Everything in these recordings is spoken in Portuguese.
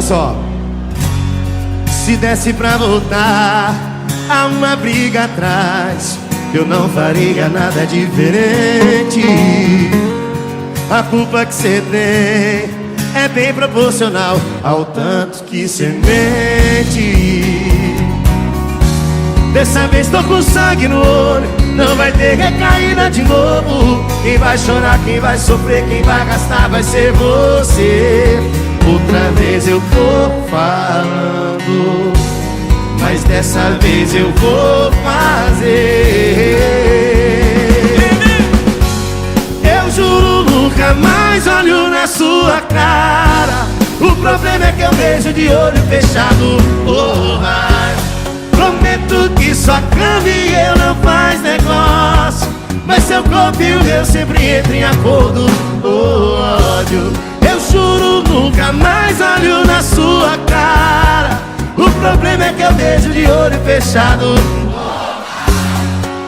só. Se desse pra voltar a uma briga atrás, eu não faria nada diferente. A culpa que cê tem é bem proporcional ao tanto que cê mente. Dessa vez tô com sangue no olho, não vai ter recaída de novo. Quem vai chorar, quem vai sofrer, quem vai gastar vai ser você. Outra vez eu tô falando, mas dessa vez eu vou fazer. Eu juro nunca mais olho na sua cara. O problema é que eu vejo de olho fechado. Oh, prometo que sua cama e eu não faz negócio, mas seu corpo e o meu sempre entram em acordo. Oh, ódio. Eu juro nunca mais olho na sua cara. O problema é que eu vejo de olho fechado.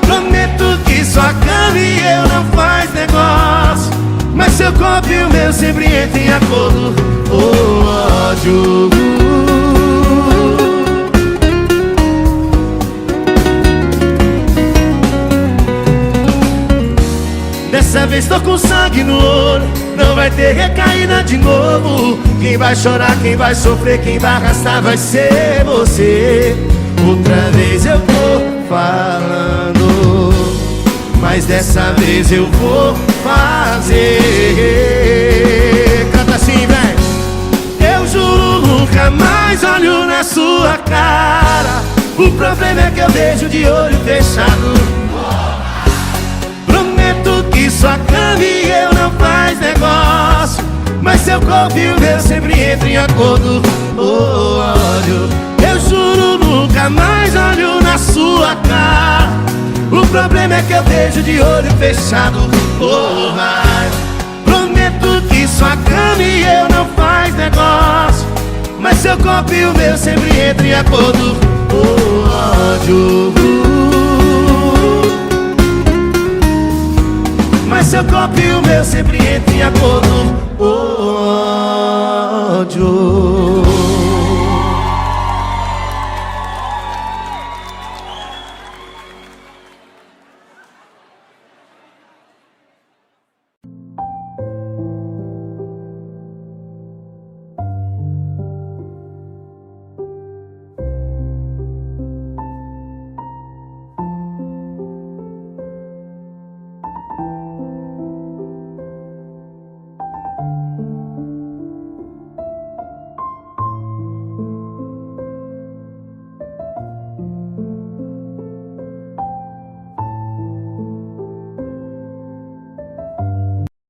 Prometo que sua cama e eu não faz negócio, mas seu corpo e o meu sempre entram em acordo. Oh, ódio. Dessa vez tô com sangue no olho, não vai ter recaída de novo. Quem vai chorar, quem vai sofrer, quem vai arrastar vai ser você. Outra vez eu tô falando, mas dessa vez eu vou fazer. Canta assim, véi. Eu juro nunca mais olho na sua cara. O problema é que eu vejo de olho fechado. Que sua cama e eu não faz negócio, mas seu corpo e o meu sempre entram em acordo. Oh, ódio. Eu juro nunca mais olho na sua cara. O problema é que eu vejo de olho fechado. Oh, prometo que sua cama e eu não faz negócio, mas seu corpo e o meu sempre entram em acordo. Oh, ódio. Mas seu corpo e o meu sempre